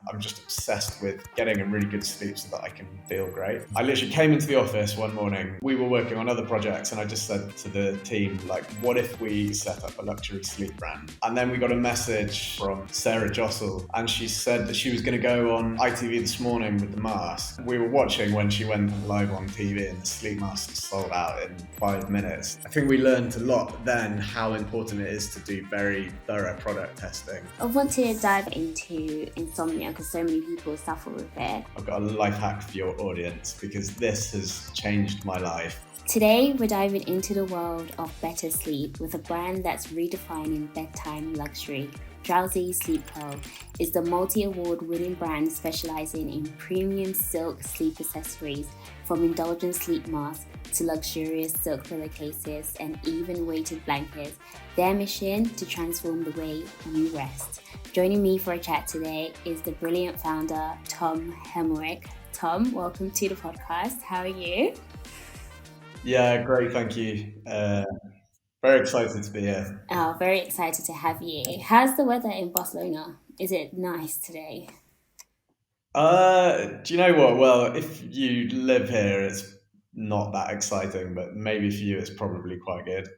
I'm just obsessed with getting a really good sleep so that I can feel great. I literally came into the office one morning. We were working on other projects, and I just said to the team, like, what if we set up a luxury sleep brand? And then we got a message from Sarah Jossel, and she said that she was going to go on ITV this morning with the mask. We were watching when she went live on TV, and the sleep mask sold out in 5 minutes. I think we learned a lot then how important it is to do very thorough product testing. I want to dive into insomnia because so many people suffer with it. I've got a life hack for your audience because this has changed my life. Today, we're diving into the world of better sleep with a brand that's redefining bedtime luxury. Drowsy Sleep Co is the multi-award winning brand specializing in premium silk sleep accessories, from indulgent sleep masks to luxurious silk pillowcases and even weighted blankets. Their mission to transform the way you rest. Joining me for a chat today is the brilliant founder, Thom Hemelryk. Thom, welcome to the podcast. How are you? Yeah, great, thank you. Very excited to be here. Oh, very excited to have you. How's the weather in Barcelona? Is it nice today? Do you know what? Well, if you live here, it's not that exciting, but maybe for you, it's probably quite good.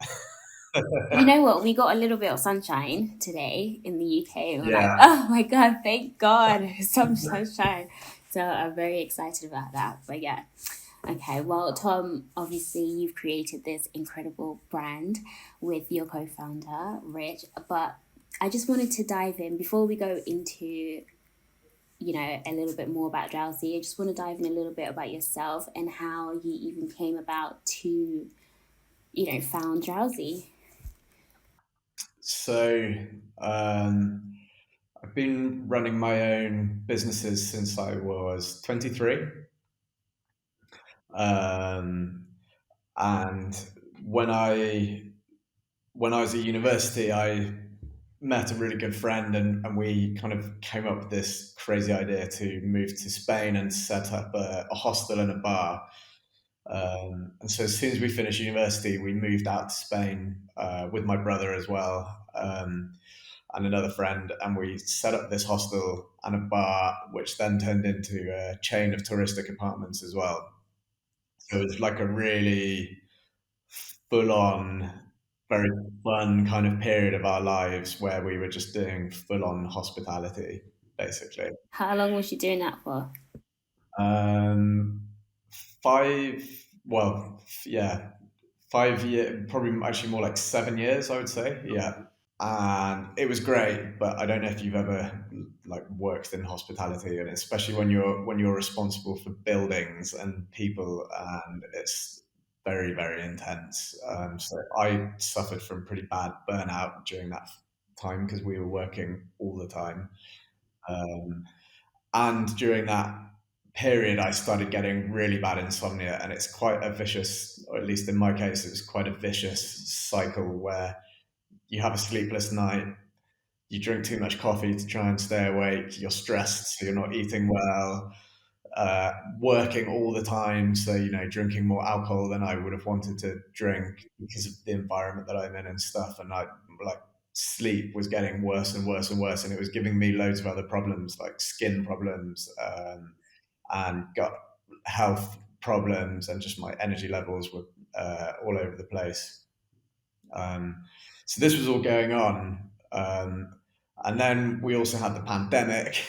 You know what? We got a little bit of sunshine today in the UK, and we're like, Yeah. oh my God, thank God, some sunshine. So I'm very excited about that. But yeah, okay. Well, Thom, obviously you've created this incredible brand with your co-founder, Rich. But I just wanted to dive in before we go into, a little bit more about Drowsy. I just want to dive in a little bit about yourself and how you even came about to, found Drowsy. So, I've been running my own businesses since I was 23. Um, and when I when I was at university, I met a really good friend, and we kind of came up with this crazy idea to move to Spain and set up a hostel and a bar. And so as soon as we finished university, we moved out to Spain with my brother as well, and another friend, and we set up this hostel and a bar, which then turned into a chain of touristic apartments as well. So it was like a really full on, very fun kind of period of our lives where we were just doing full on hospitality, basically. How long was you doing that for? Um, five, well, yeah, 5 year, probably actually more like 7 years, I would say. Yeah. And it was great, but I don't know if you've ever like worked in hospitality, and especially when you're responsible for buildings and people, and it's very intense. So I suffered from pretty bad burnout during that time because we were working all the time. Um, and during that period, I started getting really bad insomnia, and it's quite a vicious, or at least in my case, it was quite a vicious cycle where you have a sleepless night, you drink too much coffee to try and stay awake, you're stressed, so you're not eating well, working all the time, so drinking more alcohol than I would have wanted to drink because of the environment that I'm in and stuff, and I like sleep was getting worse and worse and worse, and it was giving me loads of other problems like skin problems, and gut health problems, and just my energy levels were all over the place. Um, so this was all going on. And then we also had the pandemic.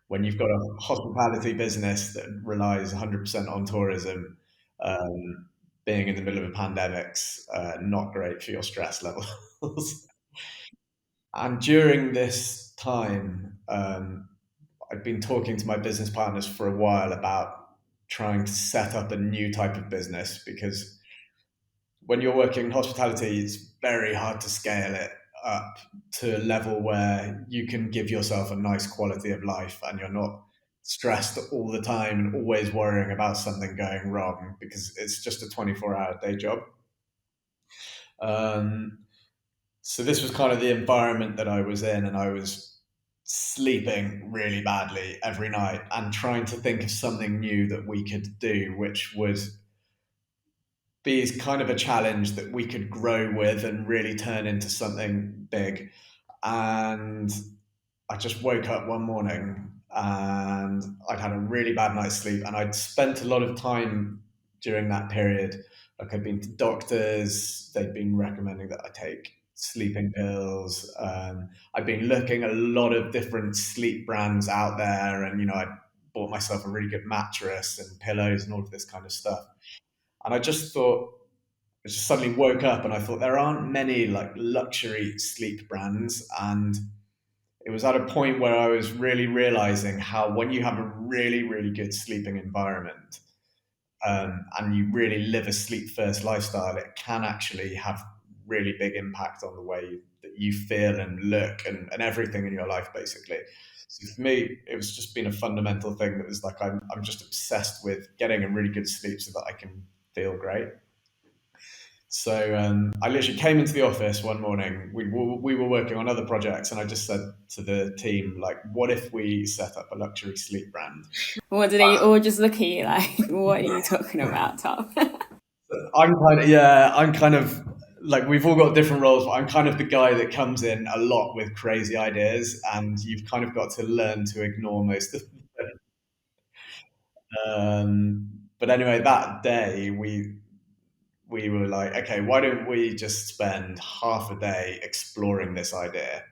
When you've got a hospitality business that relies 100% on tourism, being in the middle of a pandemic's not great for your stress levels. And during this time, I'd been talking to my business partners for a while about trying to set up a new type of business because when you're working in hospitality, it's very hard to scale it up to a level where you can give yourself a nice quality of life and you're not stressed all the time and always worrying about something going wrong because it's just a 24-hour day job. Um, so this was kind of the environment that I was in, and I was sleeping really badly every night and trying to think of something new that we could do, which would be kind of a challenge that we could grow with and really turn into something big. And I just woke up one morning and I'd had a really bad night's sleep, and I'd spent a lot of time during that period. Like I'd been to doctors, they'd been recommending that I take sleeping pills. I'd been looking at a lot of different sleep brands out there, and I bought myself a really good mattress and pillows and all of this kind of stuff. And I just thought, I just suddenly woke up and I thought there aren't many like luxury sleep brands, and it was at a point where I was really realizing how when you have a really, really good sleeping environment, and you really live a sleep first lifestyle, it can actually have really big impact on the way that you feel and look, and everything in your life, basically. So for me, it was just been a fundamental thing that was like, I'm just obsessed with getting a really good sleep so that I can feel great. So I literally came into the office one morning. We were working on other projects, and I just said to the team, like, "What if we set up a luxury sleep brand?" What do they all just look at you like? What are you talking about, Tom? I'm kind of like, we've all got different roles, but I'm kind of the guy that comes in a lot with crazy ideas, and you've kind of got to learn to ignore most of them. But anyway, that day we were like, okay, why don't we just spend half a day exploring this idea?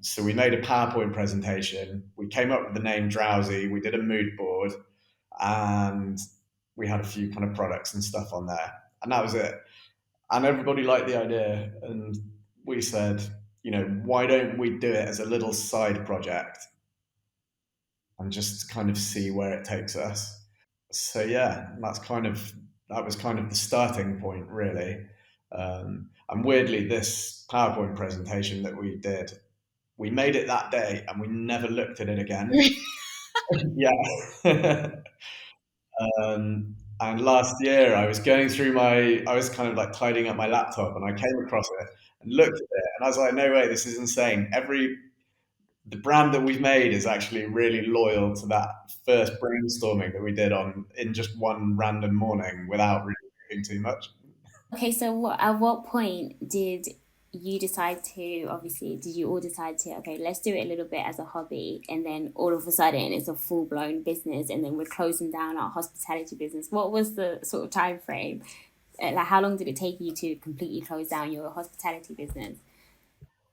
So we made a PowerPoint presentation. We came up with the name Drowsy. We did a mood board, and we had a few kind of products and stuff on there, and that was it. And everybody liked the idea, and we said, why don't we do it as a little side project and just kind of see where it takes us? So yeah, that was kind of the starting point, really. And weirdly, this PowerPoint presentation that we did, we made it that day, and we never looked at it again. Yeah. And last year, I was kind of like tidying up my laptop, and I came across it and looked at it, and I was like, no way, this is insane. The brand that we've made is actually really loyal to that first brainstorming that we did on in just one random morning without really thinking too much. Okay, so at what point did you decide to, obviously, did you all decide to, okay, let's do it a little bit as a hobby, and then all of a sudden it's a full blown business, and then we're closing down our hospitality business? What was the sort of time frame? Like, how long did it take you to completely close down your hospitality business?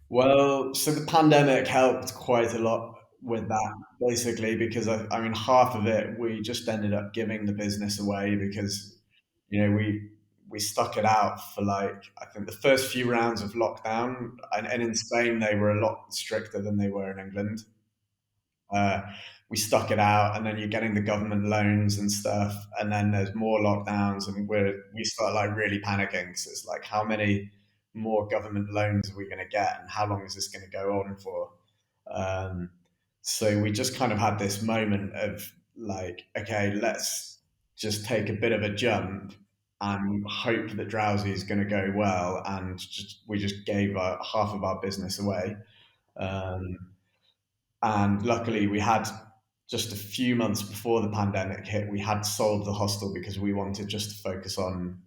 Well, so the pandemic helped quite a lot with that, basically, because I mean, half of it we just ended up giving the business away because, you know, we stuck it out for like, I think the first few rounds of lockdown, and in Spain they were a lot stricter than they were in England. Uh, we stuck it out, and then you're getting the government loans and stuff, and then there's more lockdowns, and we start like really panicking. So it's like, how many more government loans are we going to get, and how long is this going to go on for? Um, so we just kind of had this moment of like, okay, let's just take a bit of a jump and hope that Drowsy is going to go well, and we just gave half of our business away. Um, and luckily, we had just a few months before the pandemic hit, we had sold the hostel because we wanted just to focus on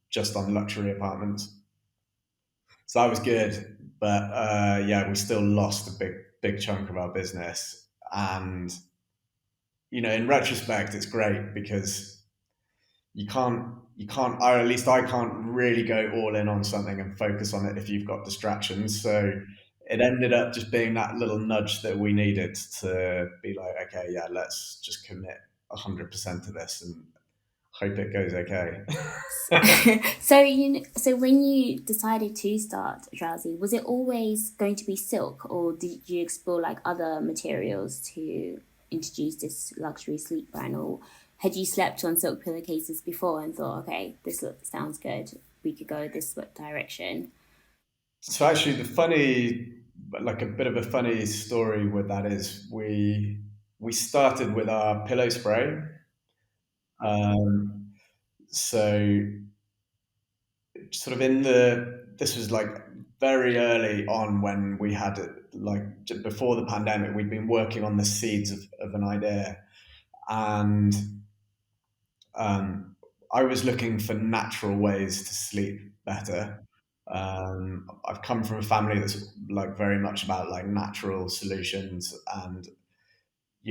just on luxury apartments. So that was good, but yeah, we still lost a big chunk of our business. And in retrospect, it's great because you can't, or at least I can't really go all in on something and focus on it if you've got distractions. So it ended up just being that little nudge that we needed to be like, okay, yeah, let's just commit 100% to this and hope it goes okay. So when you decided to start Drowsy, was it always going to be silk, or did you explore like other materials to introduce this luxury sleep brand, or had you slept on silk pillowcases before and thought, okay, sounds good, we could go this direction? So actually, like a bit of a funny story with that is we started with our pillow spray. Um, so sort of this was like very early on when we had it, like before the pandemic, we'd been working on the seeds of an idea, and um, I was looking for natural ways to sleep better. I've come from a family that's like very much about like natural solutions, and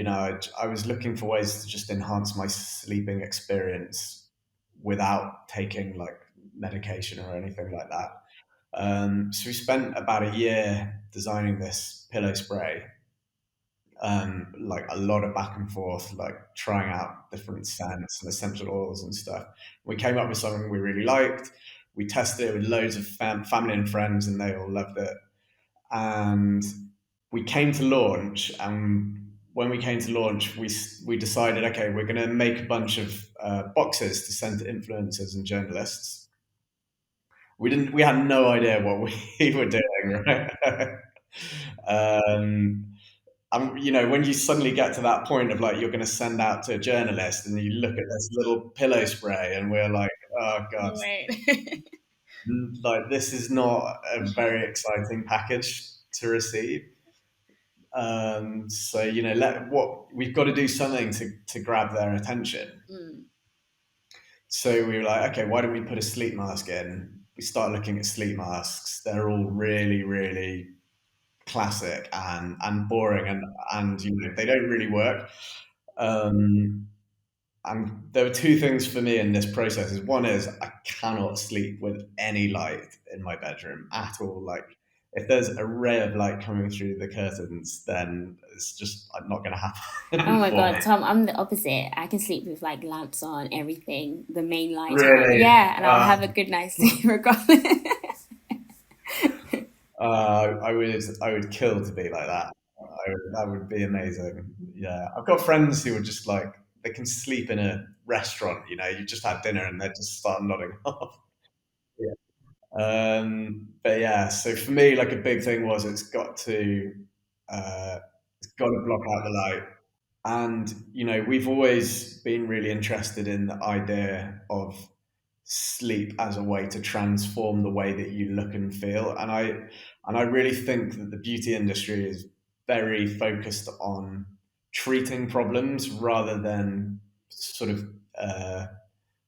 I was looking for ways to just enhance my sleeping experience without taking like medication or anything like that. So we spent about a year designing this pillow spray, like a lot of back and forth, like trying out different scents and essential oils and stuff. We came up with something we really liked. We tested it with loads of family and friends, and they all loved it. And we came to launch, and when we came to launch, we decided, okay, we're going to make a bunch of boxes to send to influencers and journalists. We had no idea what we were doing, right? um, and when you suddenly get to that point of like you're going to send out to a journalist, and you look at this little pillow spray, and we're like, oh god, Right. like this is not a very exciting package to receive. So let what we've got to do something to grab their attention. Mm. So we were like, okay, why don't we put a sleep mask in? We start looking at sleep masks. They're all really, really classic and boring, and they don't really work. Um, and there were two things for me in this process. Is one is I cannot sleep with any light in my bedroom at all. Like if there's a ray of light coming through the curtains, then it's just not going to Oh happen my for God, me. Tom, I'm the opposite. I can sleep with like lamps on, everything, the main lights on. Really, Yeah, and I'll have a good night's sleep regardless. I would kill to be like that. That would be amazing. Yeah, I've got friends who are just like they can sleep in a restaurant. You just had dinner and they just start nodding off. But yeah, so for me, like a big thing was uh, it's got to block out the light. And we've always been really interested in the idea of sleep as a way to transform the way that you look and feel. And I really think that the beauty industry is very focused on treating problems rather than sort of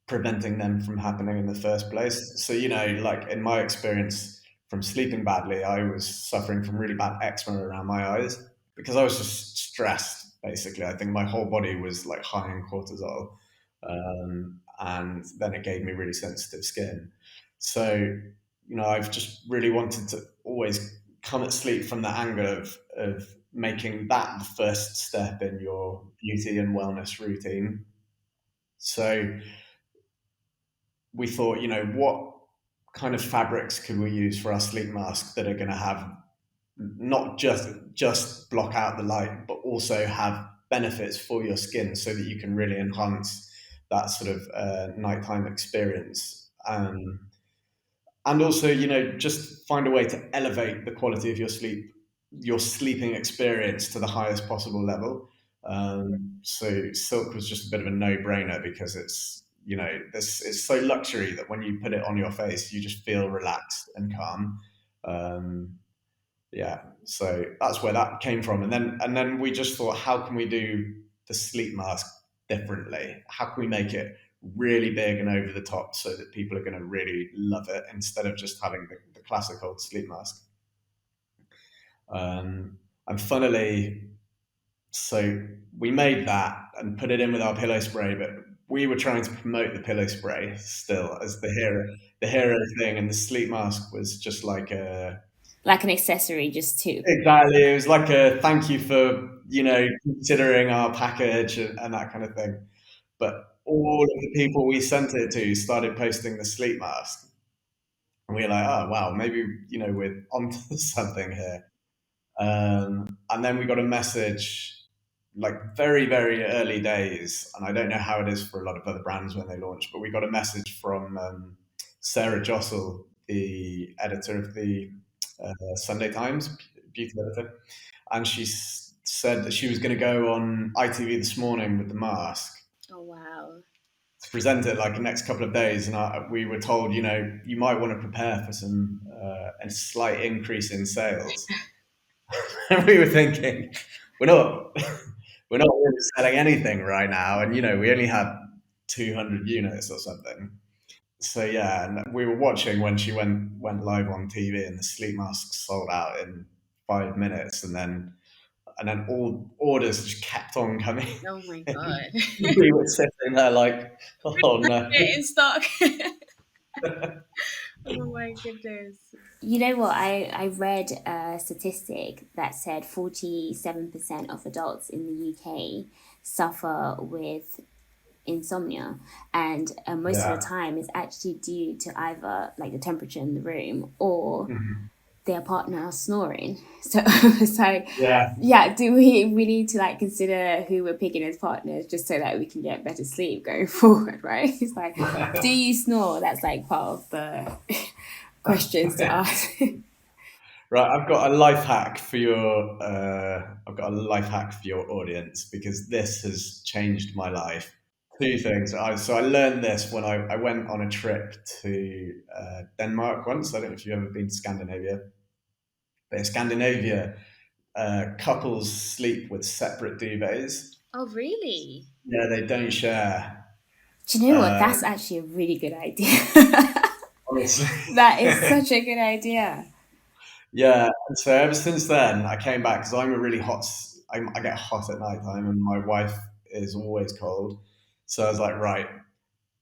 preventing them from happening in the first place. So, like in my experience from sleeping badly, I was suffering from really bad eczema around my eyes because I was just stressed, basically. I think my whole body was like high in cortisol. And then it gave me really sensitive skin. So, I've just really wanted to always come at sleep from the angle of making that the first step in your beauty and wellness routine. So, we thought, what kind of fabrics could we use for our sleep masks that are going to have not just block out the light, but also have benefits for your skin, so that you can really enhance that sort of nighttime experience. And also, just find a way to elevate the quality of your sleeping experience to the highest possible level. So silk was just a bit of a no-brainer because it's so luxury that when you put it on your face, you just feel relaxed and calm. Um, yeah, so that's where that came from, and then we just thought, how can we do the sleep mask differently? How can we make it really big and over the top so that people are going to really love it instead of just having the classic old sleep mask? And funnily, so we made that and put it in with our pillow spray, but we were trying to promote the pillow spray still as the hero thing, and the sleep mask was just like a Like an accessory just to. exactly. It was like a thank you for considering our package and that kind of thing. But all of the people we sent it to started posting the sleep mask, and we were like, oh wow, maybe we're onto something here. And then we got a message like very, very early days, and I don't know how it is for a lot of other brands when they launch, but we got a message from Sarah Jossel, the editor of the Sunday Times, beauty editor, and she said that she was going to go on ITV this morning with the mask Oh, wow. to present it like the next couple of days, and we were told, you might want to prepare for a slight increase in sales. And we were thinking, we're not we're not really selling anything right now, and we only had 200 units or something. so yeah, and we were watching when she went live on TV, and the sleep masks sold out in 5 minutes, and then all orders just kept on coming Oh my in. god. We were sitting there like, oh no. In stock. Oh my goodness. You know what? I read a statistic that said 47% of adults in the UK suffer with insomnia, and most of the Yeah. time it's actually due to either like the temperature in the room or Mhm. their partner snoring. So, so Yeah. yeah, do we need to like consider who we're picking as partners just so that we can get better sleep going forward, right? It's like, do you snore? That's like part of the questions to ask. Right, I've got a life hack for your. I've got a life hack for your audience because this has changed my life. Two things. So I learned this when I went on a trip to Denmark once. I don't know if you've ever been to Scandinavia, but in Scandinavia, couples sleep with separate duvets. Oh, really? Yeah, they don't share. Do you know what? Uh, That's actually a really good idea. Honestly. That is such a good idea. Yeah, and so ever since then, I came back because I'm a really I get hot at night time, and my wife is always cold. So I was like, right,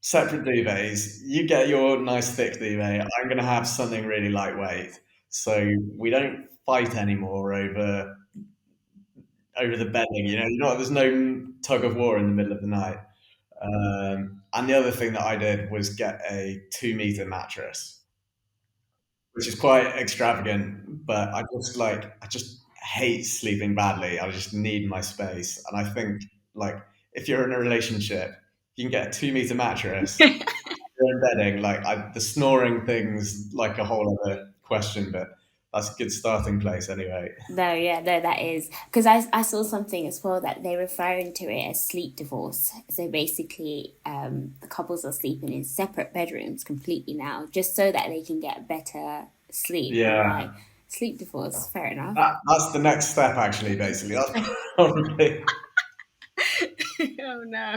separate duvets. You get your nice thick duvet. I'm going to have something really lightweight, so we don't fight anymore over the bedding. There's no tug of war in the middle of the night. And the other thing that I did was get a 2 meter mattress, which is quite extravagant, but I just hate sleeping badly. I just need my space. And I think like if you're in a relationship, you can get a 2 meter mattress, your own bedding. The snoring thing's like a whole other question, but that's a good starting place anyway. No, yeah, no, that is because I saw something as well that they're referring to it as sleep divorce. So basically, the couples are sleeping in separate bedrooms completely now, just so that they can get better sleep. I'm like, Yeah. sleep divorce, fair enough. That's the next step actually, basically. Probably Oh no.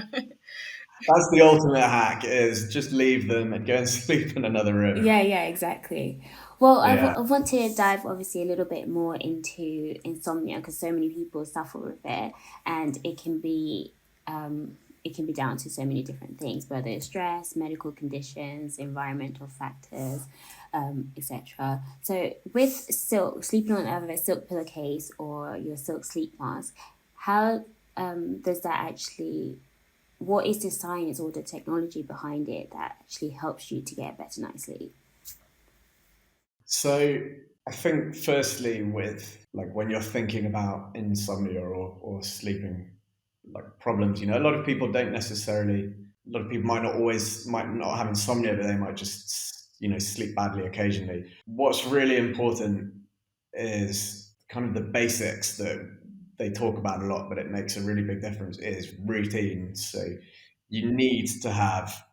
that's the ultimate hack is just leave them and go and sleep in another room. Yeah, yeah, exactly. Well, Yeah. I want to dive obviously a little bit more into insomnia because so many people suffer with it, and it can be down to so many different things, whether it's stress, medical conditions, environmental factors, etc. So, with silk, sleeping on either a silk pillowcase or your silk sleep mask, how does that actually? What is the science or the technology behind it that actually helps you to get a better night's sleep? So I think firstly with like when you're thinking about insomnia or sleeping like problems, a lot of people don't necessarily a lot of people might not have insomnia, but they might just sleep badly occasionally. What's really important is kind of the basics that they talk about a lot, but it makes a really big difference is routine. So you need to have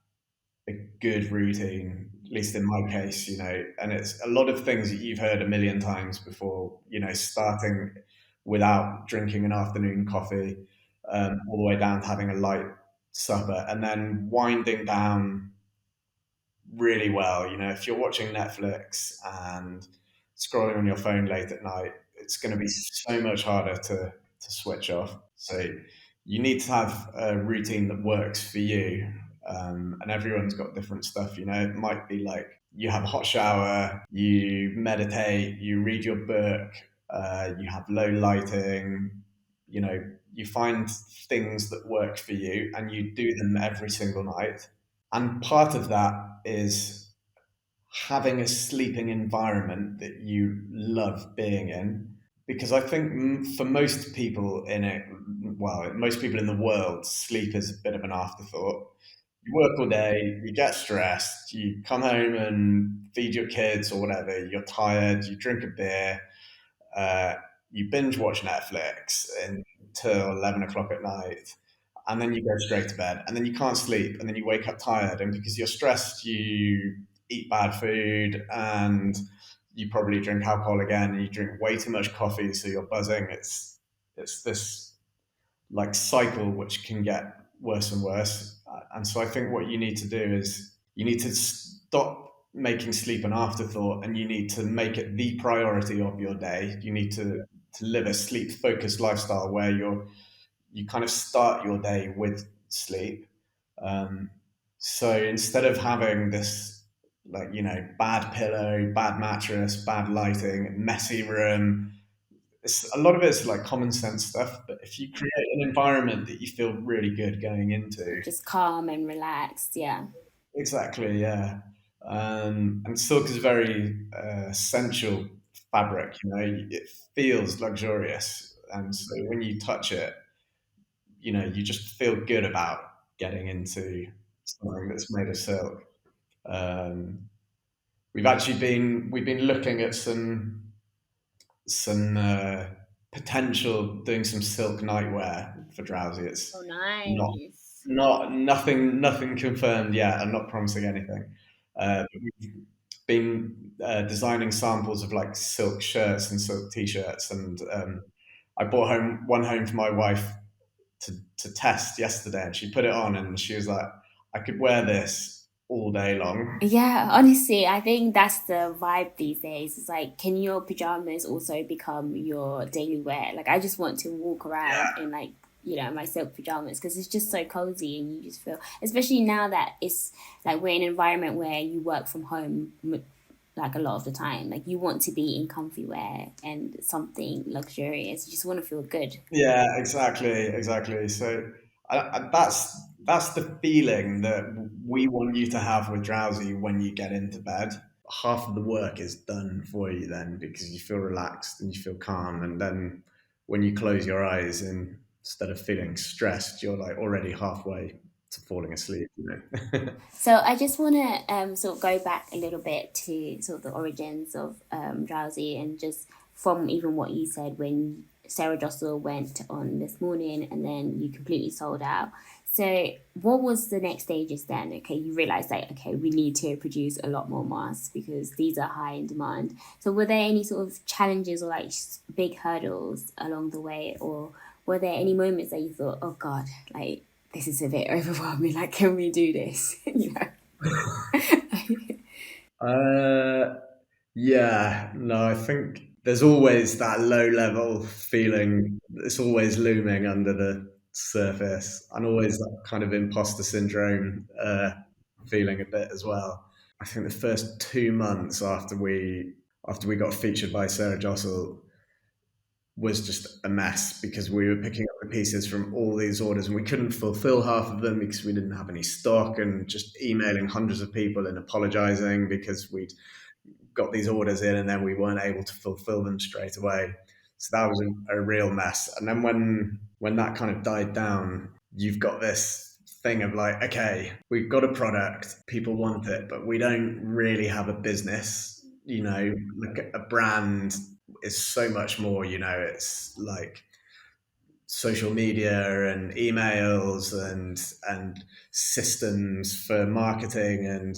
a good routine, at least in my case, and it's a lot of things that you've heard a million times before, starting without drinking an afternoon coffee, all the way down to having a light supper, and then winding down really well. If you're watching Netflix and scrolling on your phone late at night, it's going to be so much harder to switch off. So you need to have a routine that works for you. And everyone's got different stuff. It might be like you have a hot shower, you meditate, you read your book, you have low lighting, you find things that work for you and you do them every single night. And part of that is having a sleeping environment that you love being in. Because I think for most people most people in the world, sleep is a bit of an afterthought. You work all day, you get stressed, you come home and feed your kids or whatever, you're tired, you drink a beer, uh, you binge watch Netflix until 11 o'clock at night, and then you go straight to bed, and then you can't sleep, and then you wake up tired, and because you're stressed, you eat bad food, and you probably drink alcohol again, and you drink way too much coffee, so you're buzzing. It's this like cycle which can get worse and worse. And so I think what you need to do is you need to stop making sleep an afterthought, and you need to make it the priority of your day. You need to live a sleep focused lifestyle where you kind of start your day with sleep. Um, so instead of having this, like, bad pillow, bad mattress, bad lighting, messy room, a lot of it's like common sense stuff. But if you create an environment that you feel really good going into, Just calm and relaxed. Yeah. exactly, yeah. And silk is a very sensual fabric. It feels luxurious, and so when you touch it, you just feel good about getting into something that's made of silk. Um, we've been looking at some potential doing some silk nightwear for Drowsy. Oh, It's not nice. nothing confirmed yet. I'm not promising anything. But we've been designing samples of like silk shirts and silk t-shirts, and I bought one home for my wife to test yesterday, and she put it on, and she was like, "I could wear this all day long." Yeah, honestly, I think that's the vibe these days. It's like, can your pajamas also become your daily wear? Like, I just want to walk around Yeah, in like, my silk pajamas because it's just so cozy and you just feel, especially now that it's like we're in an environment where you work from home like a lot of the time. Like, you want to be in comfy wear and something luxurious. You just want to feel good. yeah, exactly. So that's the feeling that we want you to have with Drowsy when you get into bed. Half of the work is done for you then, because you feel relaxed and you feel calm, and then when you close your eyes, and instead of feeling stressed, you're like already halfway to falling asleep. So I just want to sort of go back a little bit to sort of the origins of Drowsy and just from even what you said when Sarah Jostle went on This Morning and then you completely sold out. So what was the next stages then? Okay, you realized that, okay, we need to produce a lot more masks because these are high in demand. So were there any sort of challenges or like big hurdles along the way, or were there any moments that you thought, oh God, like this is a bit overwhelming. Like, can we do this? uh, Yeah, no, I think there's always that low level feeling that's always looming under the surface, and always that kind of imposter syndrome feeling a bit as well. I think the first 2 months after we got featured by Sarah Jostle was just a mess, because we were picking up the pieces from all these orders and we couldn't fulfill half of them because we didn't have any stock, and just emailing hundreds of people and apologizing because we'd got these orders in and then we weren't able to fulfill them straight away. So that was a real mess. And then when that kind of died down, you've got this thing of like, okay, we've got a product, people want it, but we don't really have a business. Like a brand is so much more. It's like social media and emails and systems for marketing, and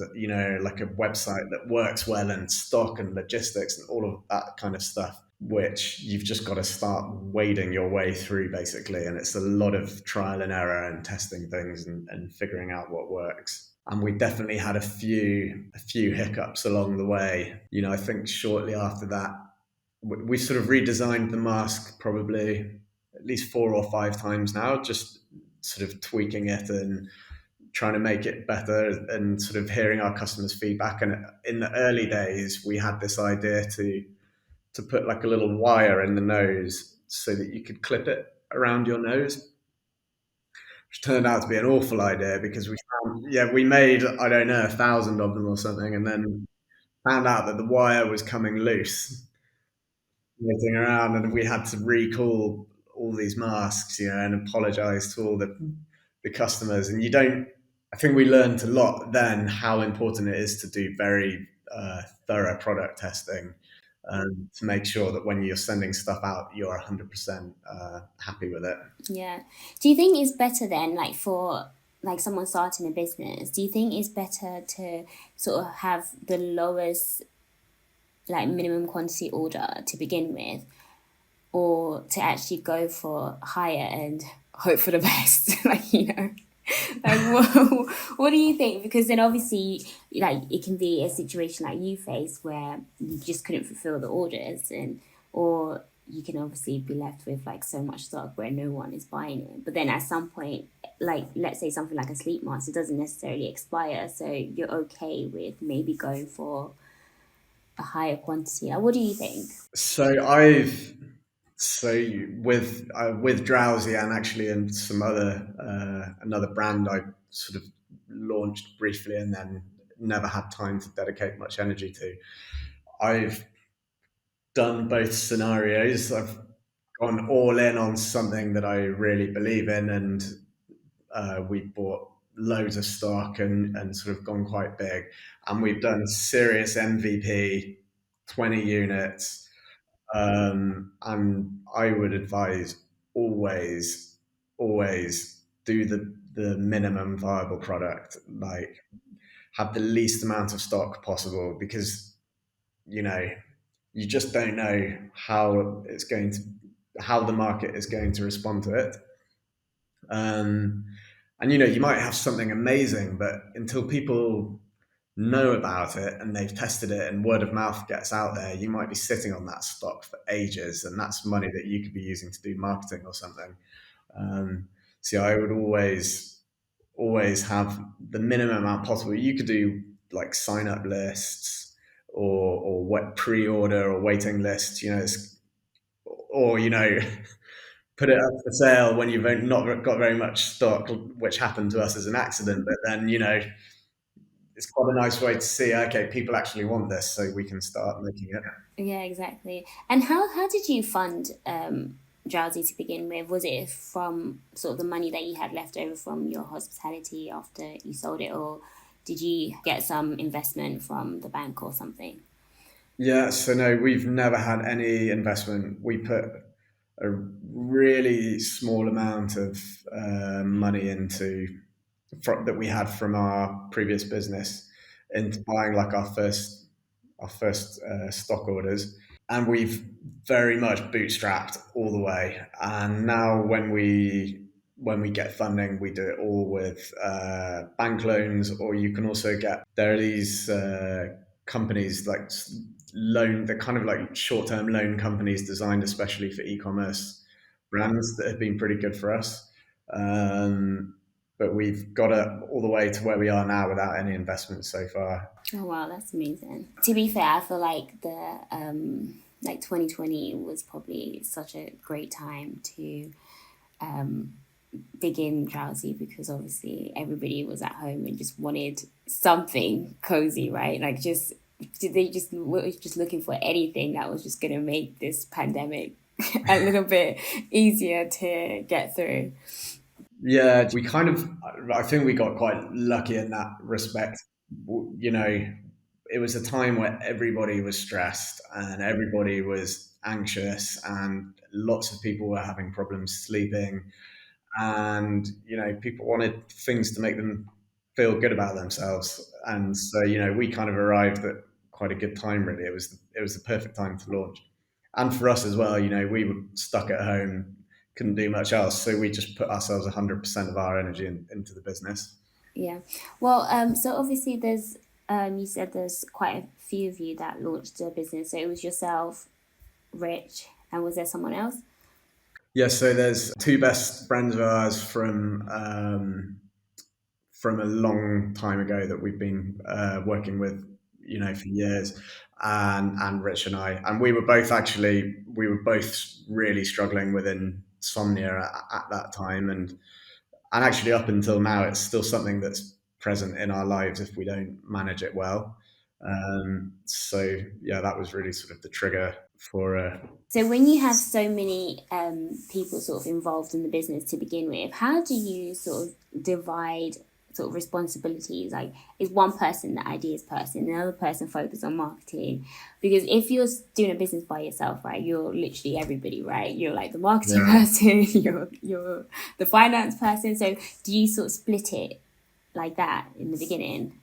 like a website that works well, and stock and logistics and all of that kind of stuff, which you've just got to start wading your way through basically. And it's a lot of trial and error and testing things, and figuring out what works. And we definitely had a few hiccups along the way. I think shortly after that, we sort of redesigned the mask probably at least 4 or 5 times now, just sort of tweaking it and trying to make it better, and sort of hearing our customers' feedback. And in the early days, we had this idea to put like a little wire in the nose so that you could clip it around your nose, which turned out to be an awful idea, because we made, I don't know, 1,000 of them or something, and then found out that the wire was coming loose floating around, and we had to recall all these masks, and apologize to all the customers. And you don't. I think we learned a lot then how important it is to do very thorough product testing, to make sure that when you're sending stuff out, you're 100% happy with it. Yeah. Do you think it's better then, like for like someone starting a business, do you think it's better to sort of have the lowest like minimum quantity order to begin with, or to actually go for higher and hope for the best? Like, Like, what do you think? Because then obviously, like, it can be a situation like you faced where you just couldn't fulfill the orders, and or you can obviously be left with like so much stock where no one is buying it. But then at some point, like let's say something like a sleep mask, it doesn't necessarily expire, so you're okay with maybe going for a higher quantity. What do you think? So I've so with Drowsy and actually in some other another brand I sort of launched briefly and then never had time to dedicate much energy to. I've done both scenarios. I've gone all in on something that I really believe in, and we bought loads of stock and sort of gone quite big. And we've done serious MVP, 20 units. And I would advise always, always do the minimum viable product. Like have the least amount of stock possible because you know you just don't know how the market is going to respond to it. Um, and you might have something amazing, but until people know about it and they've tested it and word of mouth gets out there, you might be sitting on that stock for ages, and that's money that you could be using to do marketing or something. So I would always have the minimum amount possible. You could do like sign up lists or what pre-order or waiting lists, or put it up for sale when you've not got very much stock, which happened to us as an accident. But then it's quite a nice way to see, okay, people actually want this, so we can start making it. Yeah, exactly. And how did you fund Drowsy to begin with? Was it from sort of the money that you had left over from your hospitality after you sold it, or did you get some investment from the bank or something? Yeah, so no, we've never had any investment. We put a really small amount of money that we had from our previous business into buying like our first stock orders, and we've very much bootstrapped all the way. And now when we get funding, we do it all with bank loans, or you can also get there are these companies like they're kind of like short-term loan companies designed especially for e-commerce brands that have been pretty good for us. Um, but we've got it all the way to where we are now without any investment so far. Oh wow, that's amazing. To be fair, I feel like the like 2020 was probably such a great time to begin Drowsy because obviously everybody was at home and just wanted something cozy, right? Like just they just were just looking for anything that was just gonna make this pandemic a little bit easier to get through. Yeah, I think we got quite lucky in that respect. You know, it was a time where everybody was stressed and everybody was anxious, and lots of people were having problems sleeping. And people wanted things to make them feel good about themselves. And so we kind of arrived at quite a good time. Really, it was the perfect time to launch, and for us as well. We were stuck at home, couldn't do much else, so we just put ourselves 100% of our energy into the business. Yeah. Well, so obviously there's you said there's quite a few of you that launched a business. So it was yourself, Rich, and was there someone else? Yeah, so there's two best friends of ours from a long time ago that we've been working with, for years, and Rich and I, and we were both really struggling with insomnia at that time, and actually up until now, it's still something that's present in our lives if we don't manage it well. So yeah, that was really sort of the trigger for So when you have so many people sort of involved in the business to begin with, how do you sort of divide sort of responsibilities? Like, is one person the ideas person, another person focused on marketing? Because if you're doing a business by yourself, right, you're literally everybody, right? You're like the marketing yeah. person, you're the finance person. So do you sort of split it like that in the beginning?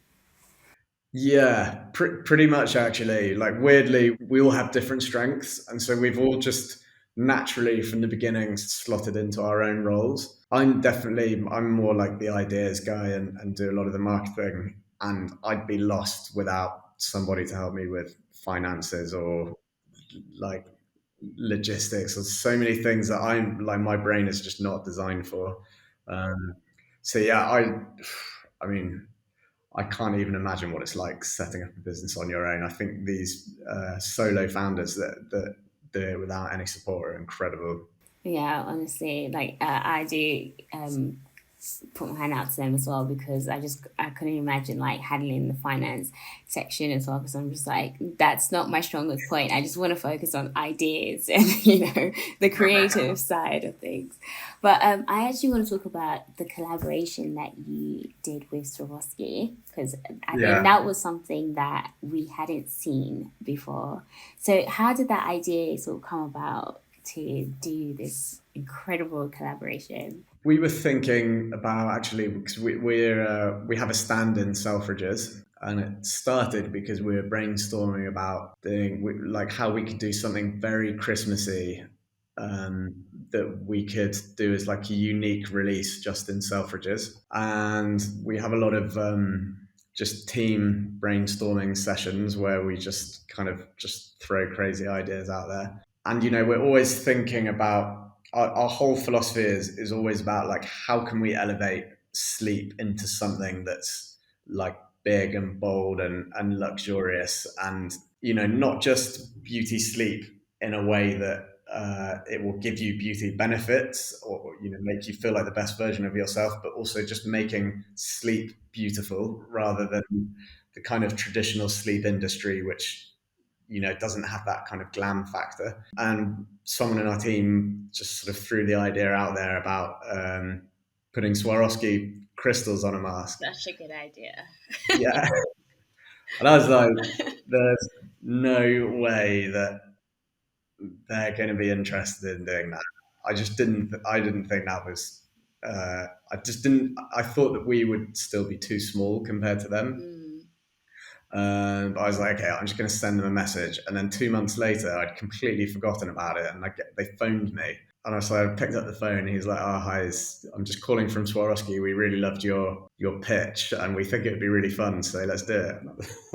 Yeah, pretty much actually. Like weirdly, we all have different strengths, and so we've all just naturally from the beginning slotted into our own roles. I'm more like the ideas guy and do a lot of the marketing, and I'd be lost without somebody to help me with finances or like logistics. There's so many things that I'm like my brain is just not designed for. Um, so yeah, I mean, I can't even imagine what it's like setting up a business on your own. I think these solo founders that do it without any support are incredible. Yeah, honestly, like I do put my hand out to them as well, because I couldn't imagine like handling the finance section as well, because I'm just like, that's not my strongest point. I just want to focus on ideas and the creative side of things. But I actually want to talk about the collaboration that you did with Swarovski, because I think Yeah. that was something that we hadn't seen before. So how did that idea sort of come about to do this incredible collaboration? We were thinking about actually because we have a stand in Selfridges, and it started because we were brainstorming about like how we could do something very Christmassy, um, that we could do as like a unique release just in Selfridges, and we have a lot of just team brainstorming sessions where we just kind of just throw crazy ideas out there. And we're always thinking about our whole philosophy is always about like how can we elevate sleep into something that's like big and bold and luxurious, and not just beauty sleep in a way that it will give you beauty benefits or make you feel like the best version of yourself, but also just making sleep beautiful rather than the kind of traditional sleep industry, which doesn't have that kind of glam factor. And someone in our team just sort of threw the idea out there about putting Swarovski crystals on a mask. Such a good idea. Yeah, and I was like, "There's no way that they're going to be interested in doing that." I just didn't. I didn't think that was. I just didn't. I thought that we would still be too small compared to them. Mm. But I was like, okay, I'm just going to send them a message. And then 2 months later, I'd completely forgotten about it. And they phoned me. And I picked up the phone. He's like, oh, hi, I'm just calling from Swarovski. We really loved your pitch and we think it would be really fun. So let's do it.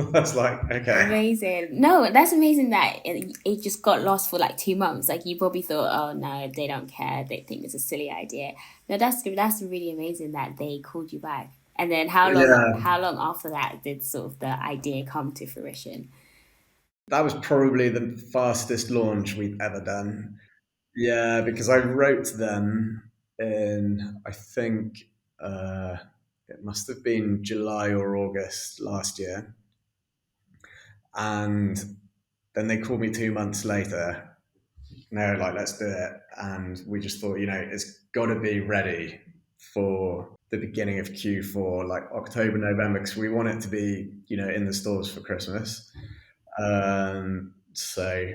I was like, okay. Amazing. No, that's amazing that it just got lost for like 2 months. Like you probably thought, oh no, they don't care. They think it's a silly idea. No, that's really amazing that they called you back. And then Yeah, how long after that did sort of the idea come to fruition? that was probably the fastest launch we've ever done. Yeah, because I wrote them in, I think, it must have been July or August last year. And then they called me 2 months later. And they were like, let's do it. And we just thought, it's got to be ready for the beginning of Q4, like October, November, because we want it to be, in the stores for Christmas. So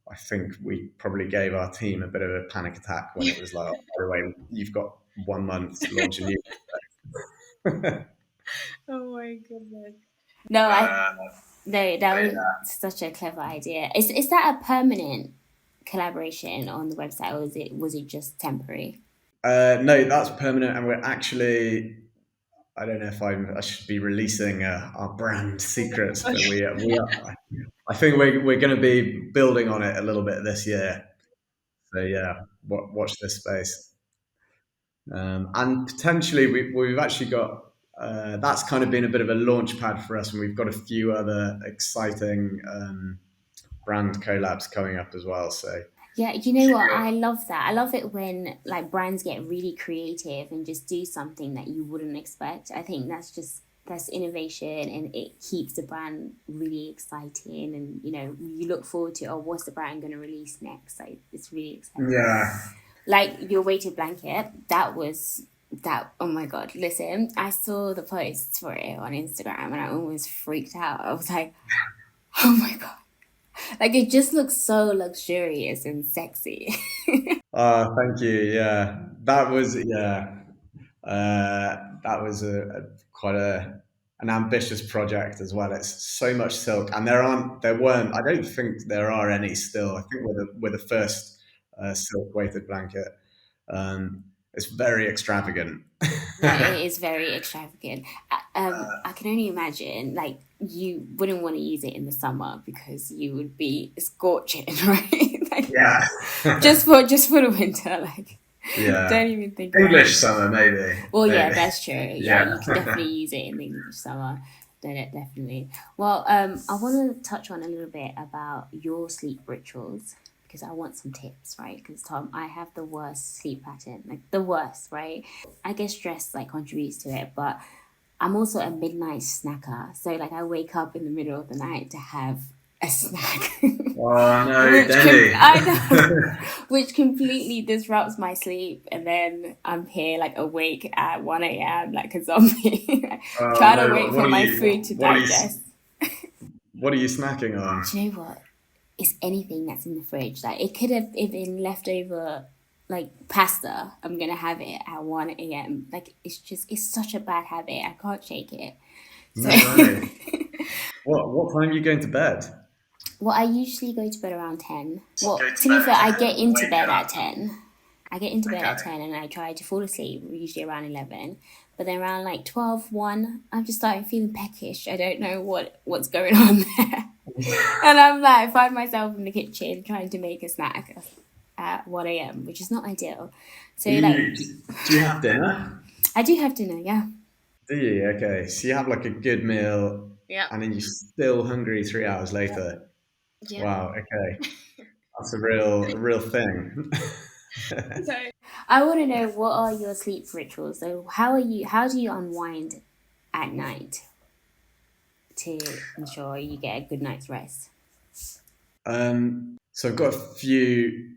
I think we probably gave our team a bit of a panic attack when it was like, oh, by the way, you've got 1 month to launch a new. Oh my goodness. No, I no, that was such a clever idea. Is that a permanent collaboration on the website, or was it just temporary? No, that's permanent, and we're actually. I don't know if I should be releasing our brand secrets, but we are. I think we're going to be building on it a little bit this year. So yeah, watch this space. And potentially we've actually got that's kind of been a bit of a launch pad for us, and we've got a few other exciting brand collabs coming up as well. So Yeah, you know what? I love that. I love it when like brands get really creative and just do something that you wouldn't expect. I think that's innovation, and it keeps the brand really exciting, and you look forward to, oh, what's the brand going to release next? Like it's really exciting. yeah, Like your weighted blanket, that, oh my god, listen, I saw the posts for it on Instagram and I almost freaked out. I was like, oh my god. Like it just looks so luxurious and sexy. thank you. Yeah, that was that was a quite an ambitious project as well. It's so much silk, and there weren't. I don't think there are any still. I think we're the first silk weighted blanket. It's very extravagant. Yeah, it is very extravagant. I can only imagine, like, you wouldn't want to use it in the summer because you would be scorching, right? Like, Yeah. just for the winter, like, Yeah. don't even think about English it. summer, maybe. Well, yeah, Maybe. that's true. Yeah, Yeah. you can definitely use it in the English summer. Definitely. Well, I want to touch on a little bit about your sleep rituals because I want some tips, right? Because Tom, I have the worst sleep pattern, like the worst, right? I guess stress like contributes to it, but I'm also a midnight snacker. So like I wake up in the middle of the night to have a snack. Oh no, which Denny. I know, which completely disrupts my sleep, and then I'm here like awake at 1 a.m. like a zombie, Oh trying to no. wait for my food to digest. What are you snacking on? Do you know what? It's anything that's in the fridge. Like it could have been leftover like pasta. I'm gonna have it at 1 a.m. Like it's such a bad habit. I can't shake it. So No way. What time are you going to bed? well, I usually go to bed around 10. Go Well, to to be bed fair, at I 10 get and into wake bed at up. 10. I get into bed at Okay. 10 and I try to fall asleep, usually around 11. But then around like 12, 1, I'm just starting feeling peckish. I don't know what's going on there. And I'm like, I find myself in the kitchen trying to make a snack at 1 a.m., which is not ideal. So, like, Do you have dinner? I do have dinner, yeah. Do you? Okay. So you have like a good meal Yeah. and then you're still hungry 3 hours later. Yeah. Wow, okay. That's a real thing. So I want to know, what are your sleep rituals? So how do you unwind at night to ensure you get a good night's rest? So I've got a few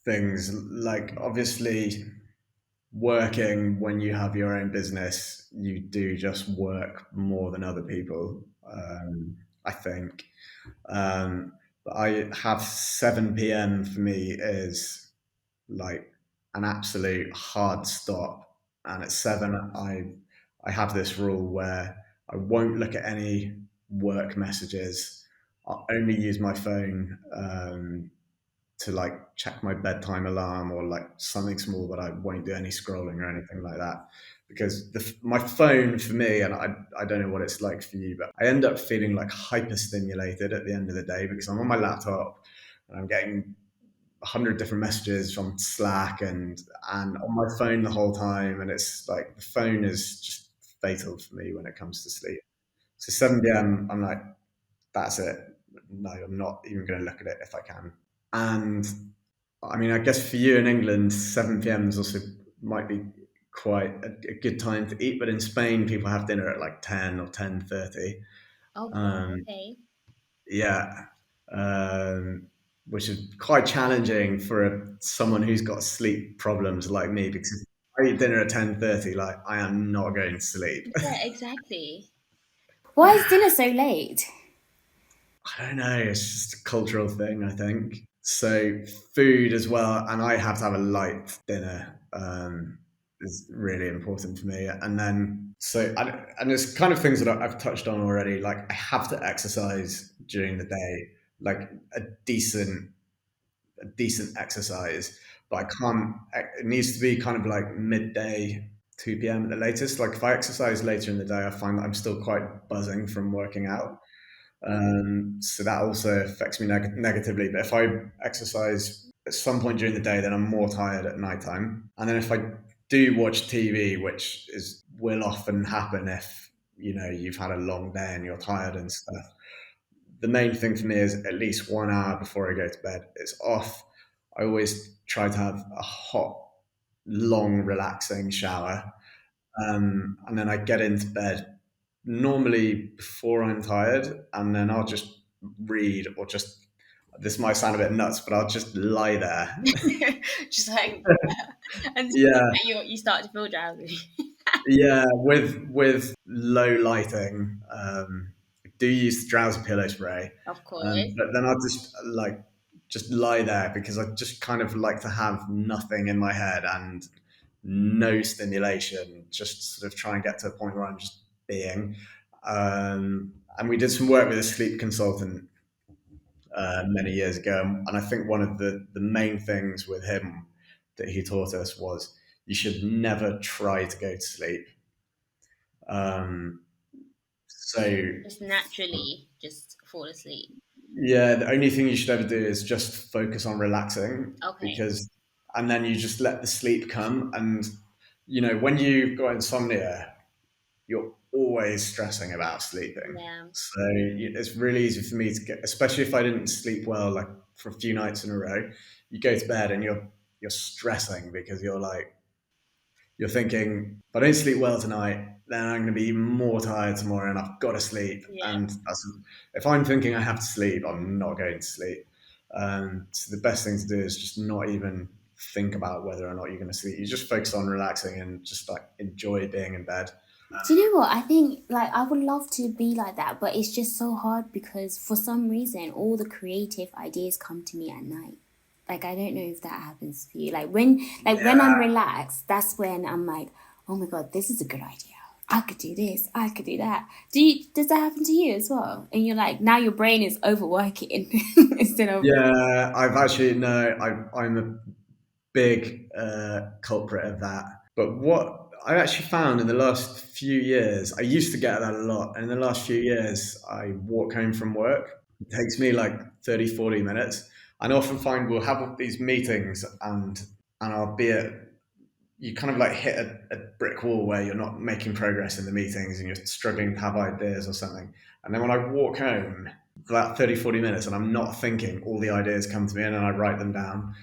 things. Like obviously working when you have your own business, you do just work more than other people. I think. But I have 7 p.m. for me is like an absolute hard stop. And at 7, I have this rule where I won't look at any work messages. I'll only use my phone to like check my bedtime alarm or like something small, but I won't do any scrolling or anything like that. Because my phone for me, and I don't know what it's like for you, but I end up feeling like hyperstimulated at the end of the day because I'm on my laptop and I'm getting 100 different messages from Slack and on my phone the whole time, and it's like the phone is just fatal for me when it comes to sleep. So 7 p.m. I'm like, that's it. No, I'm not even going to look at it if I can. And I mean, I guess for you in England, 7 p.m. is also might be quite a good time to eat, but in Spain, people have dinner at like 10 or 10:30. Oh, Um, okay. yeah, um, which is quite challenging for someone who's got sleep problems like me because if I eat dinner at 10:30, like I am not going to sleep. Yeah, exactly. Why is dinner so late? I don't know. It's just a cultural thing, I think. So food as well, and I have to have a light dinner. Is really important for me. And then and there's kind of things that I've touched on already. Like I have to exercise during the day, like a decent a decent exercise, but I can't. It needs to be kind of like midday. 2 p.m. at the latest. Like if I exercise later in the day, I find that I'm still quite buzzing from working out. So that also affects me negatively. But if I exercise at some point during the day, then I'm more tired at nighttime. And then if I do watch TV, which is will often happen if you've had a long day and you're tired and stuff. The main thing for me is at least 1 hour before I go to bed. It's off. I always try to have a hot, long, relaxing shower, and then I get into bed normally before I'm tired, and then I'll just read or just. This might sound a bit nuts, but I'll just lie there. Just like until Yeah, you start to feel drowsy. yeah, with low lighting. I do use the drowsy pillow spray, Of course. but then I'll just lie there because I just kind of like to have nothing in my head and no stimulation. Just sort of try and get to a point where I'm just being. And we did some work with a sleep consultant many years ago, and I think one of the main things with him that he taught us was you should never try to go to sleep. Um, so Just naturally, just fall asleep. yeah, the only thing you should ever do is just focus on relaxing, Okay. because, and then you just let the sleep come. And when you've got insomnia, you're always stressing about sleeping. Yeah. So it's really easy for me to get, especially if I didn't sleep well, like for a few nights in a row. You go to bed and you're stressing because you're thinking, if I don't sleep well tonight, then I'm going to be even more tired tomorrow, and I've got to sleep. Yeah. And if I'm thinking I have to sleep, I'm not going to sleep. So the best thing to do is just not even think about whether or not you're going to sleep. You just focus on relaxing and just like enjoy being in bed. Do you know what? I think like I would love to be like that, but it's just so hard because for some reason all the creative ideas come to me at night. Like I don't know if that happens to you. Like when I'm Yeah. relaxed, that's when I'm like, oh my god, this is a good idea. I could do this. I could do that. Does that happen to you as well? And you're like now your brain is overworking instead of Yeah, I've actually no, I'm a big culprit of that. But what I actually found in the last few years, I used to get that a lot. And in the last few years, I walk home from work. It takes me like 30, 40 minutes. And I often find we'll have these meetings, and I'll be at, you kind of like hit a brick wall where you're not making progress in the meetings and you're struggling to have ideas or something. And then when I walk home for about 30, 40 minutes and I'm not thinking, all the ideas come to me and I write them down.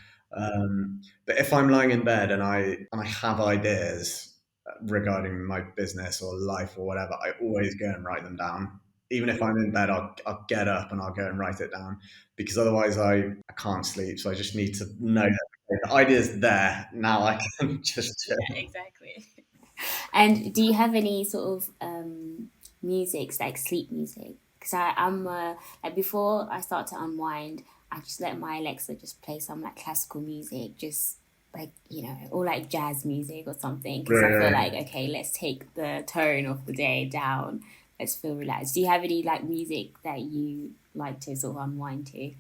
But if I'm lying in bed and I have ideas regarding my business or life or whatever, I always go and write them down. Even if I'm in bed, I'll get up and I'll go and write it down, because otherwise I can't sleep. So I just need to know that the idea's there. Now I can just yeah, chill. exactly. And do you have any sort of music, like sleep music? Because I'm like before I start to unwind, I just let my Alexa just play some like classical music, just like or like jazz music or something. Because I feel Really? like okay, let's take the tone of the day down. Let's feel relaxed. Do you have any like music that you like to sort of unwind to?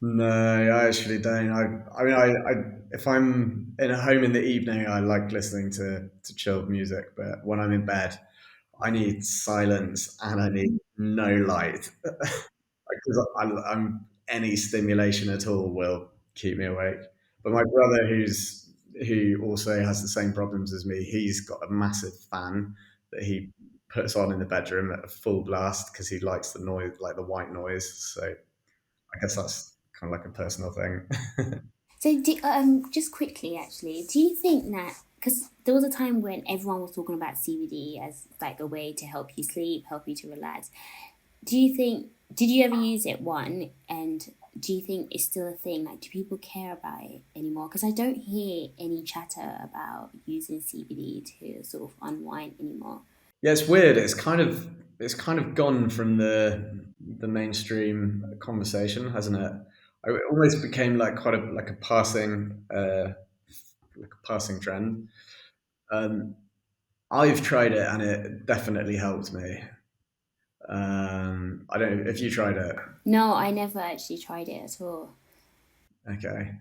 No, I actually don't. I mean, if I'm in a home in the evening, I like listening to chilled music. But when I'm in bed, I need silence and I need no light, because I'm any stimulation at all will keep me awake. But my brother, who also has the same problems as me, he's got a massive fan that he puts on in the bedroom at a full blast because he likes the noise, like the white noise. So I guess that's kind of like a personal thing. So, just quickly, actually, do you think that because there was a time when everyone was talking about CBD as like a way to help you sleep, help you to relax? Do you think did you ever use it one, and do you think it's still a thing? Like, do people care about it anymore? Because I don't hear any chatter about using CBD to sort of unwind anymore. Yeah, it's weird. It's kind of gone from the mainstream conversation, hasn't it? It almost became like quite a like a passing trend. Um, I've tried it and it definitely helped me. I don't know if you tried it. No, I never actually tried it at all. Okay.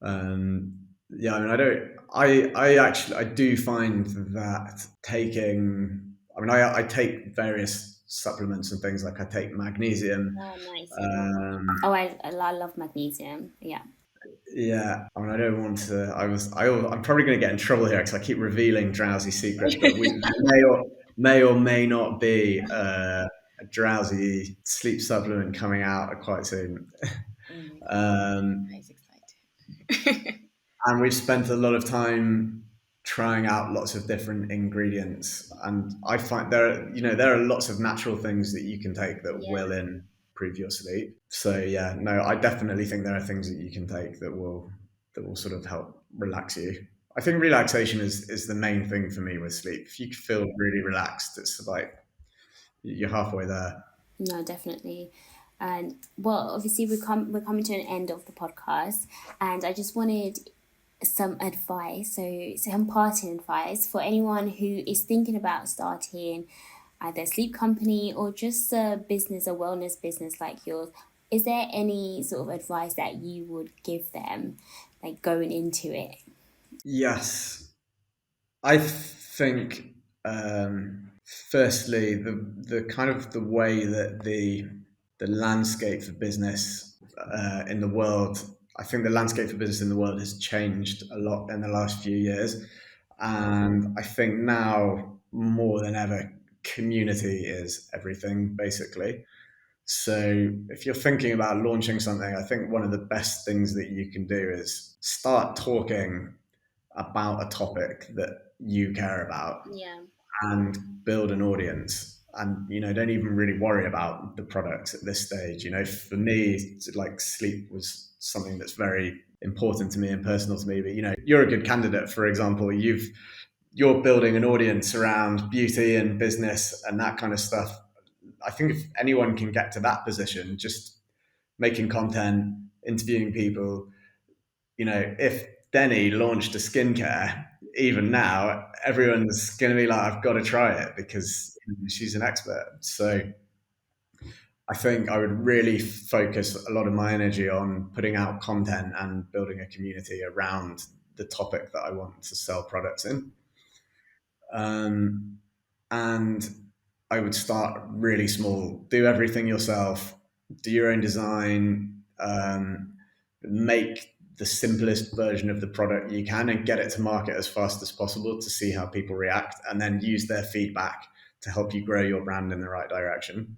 Yeah, I mean, I don't. I actually I do find that taking. I mean, I take various supplements and things, like I take magnesium. Oh, nice. Yeah. Um, Oh, I love magnesium. Yeah. yeah, I mean, I don't want to. I'm probably going to get in trouble here because I keep revealing drowsy secrets, but we may or may not be a drowsy sleep supplement coming out quite soon. Oh my god, Um, that is exciting. and we've spent a lot of time trying out lots of different ingredients, and I find there are lots of natural things that you can take that Yeah. will improve your sleep. So yeah, no, I definitely think there are things that you can take that will sort of help relax you. I think relaxation is the main thing for me with sleep. If you feel really relaxed, it's like you're halfway there. No, definitely. And well, obviously we're coming to an end of the podcast, and I just wanted some advice, so some parting advice for anyone who is thinking about starting either a sleep company or just a business, a wellness business like yours. Is there any sort of advice that you would give them, like going into it? Yes, I think firstly the kind of the way that the landscape for business in the world. I think the landscape for business in the world has changed a lot in the last few years, and I think now more than ever, community is everything basically. So if you're thinking about launching something, I think one of the best things that you can do is start talking about a topic that you care about Yeah. and build an audience. And don't even really worry about the product at this stage. For me, like sleep was something that's very important to me and personal to me. But you're a good candidate. For example, you're building an audience around beauty and business and that kind of stuff. I think if anyone can get to that position, just making content, interviewing people, if Denny launched a skincare, even now, everyone's going to be like, I've got to try it because she's an expert. So I think I would really focus a lot of my energy on putting out content and building a community around the topic that I want to sell products in. Um, and I would start really small, do everything yourself, do your own design, make the simplest version of the product you can and get it to market as fast as possible to see how people react, and then use their feedback to help you grow your brand in the right direction.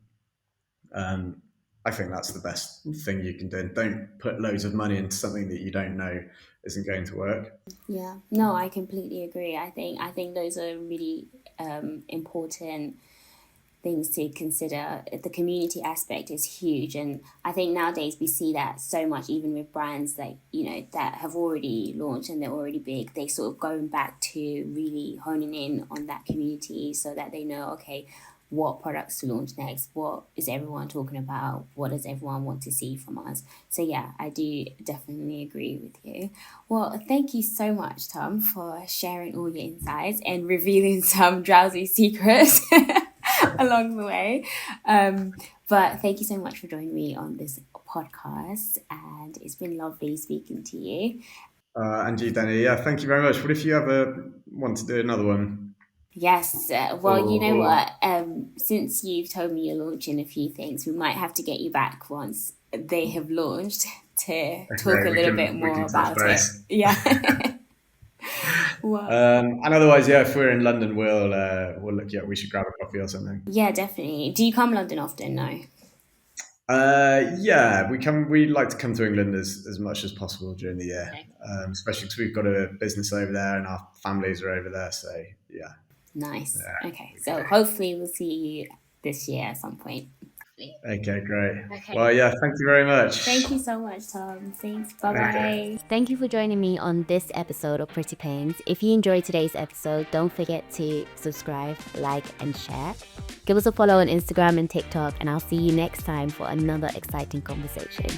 Um, I think that's the best thing you can do. Don't put loads of money into something that you don't know isn't going to work. Yeah, no, I completely agree. I think those are really important things to consider. The community aspect is huge, and I think nowadays we see that so much, even with brands like that have already launched and they're already big. They sort of going back to really honing in on that community so that they know, okay, what products to launch next, what is everyone talking about, what does everyone want to see from us. So yeah, I do definitely agree with you. Well, thank you so much, Tom, for sharing all your insights and revealing some drowsy secrets along the way. But thank you so much for joining me on this podcast, and it's been lovely speaking to you. And you, Danny, yeah, thank you very much. What if you ever want to do another one? Yes, well, you know Or what? Since you've told me you're launching a few things, we might have to get you back once they have launched to talk a okay, we little can bit we more can touch about it. base. Yeah. Well, And otherwise, yeah, if we're in London, we'll look. Yeah, we should grab a coffee or something. yeah, definitely. Do you come London often? No. Yeah, we like to come to England as much as possible during the year, Okay. especially because we've got a business over there and our families are over there. So yeah, Nice. yeah, Okay, we so go. hopefully we'll see you this year at some point. Okay, great. Okay. Well, yeah, thank you very Thank much. you so much, Tom. Thanks. Bye Okay. bye. Thank you for joining me on this episode of Pretty Pains. If you enjoyed today's episode, don't forget to subscribe, like, and share. Give us a follow on Instagram and TikTok, and I'll see you next time for another exciting conversation.